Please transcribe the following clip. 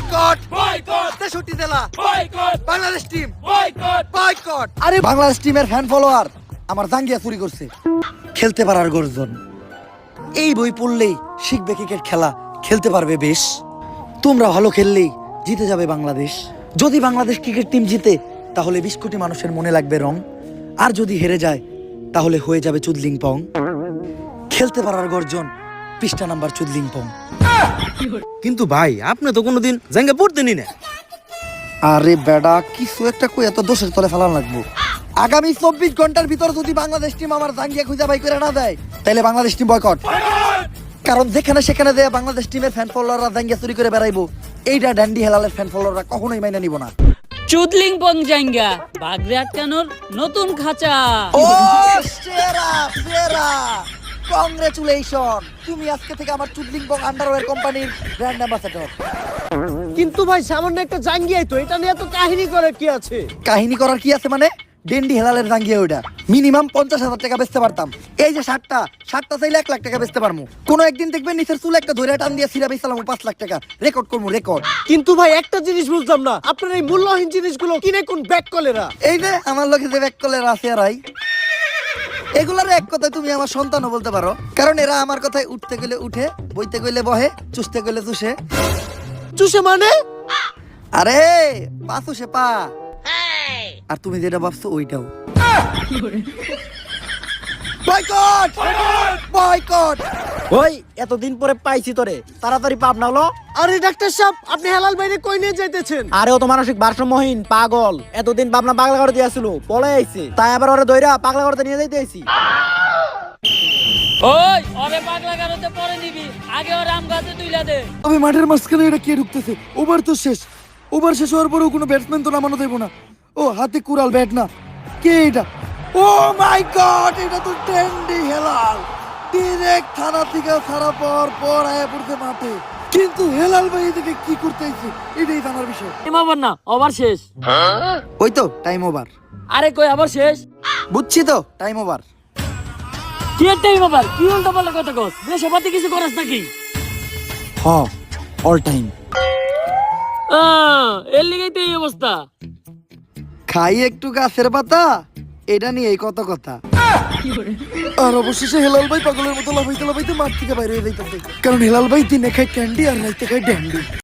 Boycott boycott 63 জেলা boycott Bangladesh team boycott boycott. আরে বাংলাদেশ টিমের ফ্যান ফলোয়ার আমার জাঙ্গিয়া চুরি করছে। খেলতে পারার গর্জন, এই বই পড়লেই শিখবে ক্রিকেট খেলা, খেলতে পারবে বেশ। তোমরা ভালো খেললেই জিতে যাবে বাংলাদেশ। যদি বাংলাদেশ ক্রিকেট টিম জিতে তাহলে 20 কোটি মানুষের মনে লাগবে রং, আর যদি হেরে যায় তাহলে হয়ে যাবে চুদলিং পং। খেলতে পারার গর্জন, পৃষ্ঠা নাম্বার চুদলিং পং। কিন্তু ভাই আপনি তো কোনোদিন জাঙ্গা পড়তেনি না। আরে বেডা, কিছু একটা কই এত দোষের তলে ফেলান লাগবো। আগামী 24 ঘন্টার ভিতর যদি বাংলাদেশ টিম আমার জাঙ্গিয়া খুঁজে বাই করে না দেয় তাহলে বাংলাদেশ টিম বয়কট। কারণ যেখানে সেখানে দেয়া বাংলাদেশ টিমের ফ্যান ফলোয়াররা জাঙ্গিয়া চুরি করে বেড়াইবো, এইটা ড্যান্ডি হেলালের ফ্যান ফলোয়াররা কখনোই মাইনা নিব না। চুদলিং পং জাঙ্গা বাগরে আটকানোর নতুন খাঁচা। ও সেরা সেরা, কংগ্রেচুলেশন, তুমি আজকে থেকে আমার চুদলিং বং আন্ডারওয়্যার কোম্পানির ব্র্যান্ড অ্যাম্বাসেডর। কিন্তু ভাই সামান্য একটা জাঙ্গিয়াই তো, এটা নিয়ে তো কাহিনী করে কি আছে? কাহিনী করার কি আছে মানে? ডেন্ডি হেলালের জাঙ্গিয়া ওইটা মিনিমাম 50,000 টাকা বেচতে পারতাম। এই যে শার্টটা চাইলে 1 লাখ টাকা বেচতে পারবো। কোনো একদিন দেখবেন নিচের চুল একটা ধরে টান দিয়ে সিরা বেচালাম 5 লাখ টাকা, রেকর্ড করবো রেকর্ড। কিন্তু ভাই একটা জিনিস বুঝলাম না, আপনার এই মূল্যহীন জিনিসগুলো কিনে কোন ব্যাক কলেরা? এই যে আমার লোকে যে ব্যাক কলের আছে এরাই, এগুলার এক কথায় তুমি আমার সন্তানও বলতে পারো, কারণ এরা আমার কথায় উঠতে গেলে উঠে, বইতে গেলে বহে, চুষতে গেলে চুষে। চুষে মানে? আরে পা চুষে পা। আর তুমি যেটা ভাবছো ওইটাও। Boycott boycott. ওই এতদিন পরে পাইছি তোরে, তাড়াতাড়ি পাপ না হলো। আরে ডাক্তার সাহেব, আপনি হেলাল ভাইরে কই নিয়ে যাইতেছেন? আরে ও তো মানসিক ভারসাম্যহীন পাগল, এতদিন ভাবনা পাগলা করে দিয়েছিল, পলে আইছে, তাই আবার ওরে দইরা পাগলা করতে নিয়ে যাইতে আইছি। ওই ওরে পাগলা গারোতে পরে নিবি, আগে ওর আম গাছে তুইলা দে। তবে মাঠের মাঝখানে এটা কে ঢুকতেছে? ওভার তো শেষ, ওভার শেষ হওয়ার পরেও কোনো ব্যাটসম্যান তো নামানো দেবো না। ও হাতে কুড়াল ব্যাট না, কে এটা? ও মাই গড, এটা তো ড্যান্ডি হেলাল। ডিরেক্ট থানা থেকে ছাড়া পর আয়া পড়ছে মাঠে। কিন্তু হেলাল ভাই এদিকে কি করতে আইছে এটাই জানার বিষয়। টাইম ওভার না, ওভার শেষ। ওই তো টাইম ওভার। আরে কই আবার শেষ? বুঝছি তো টাইম ওভার। কি টাইম ওভার? কি উল্টা পাল্টা কথা কস? দেশে পাতি কিছু করিস নাকি? হ, অল টাইম। এর লিগেই তো এই অবস্থা। খাই একটু গাছের পাতা, এটা নিয়ে এই কত কথা। আর অবশেষে হেলাল ভাই পাগলের মতো লাফাইতে লাফাইতে মাঠ থেকে বাইরে হয়ে যাইতেছে, কারণ হেলাল ভাই দিনে খায় ক্যান্ডি আর রাইতে খায় ড্যান্ডি।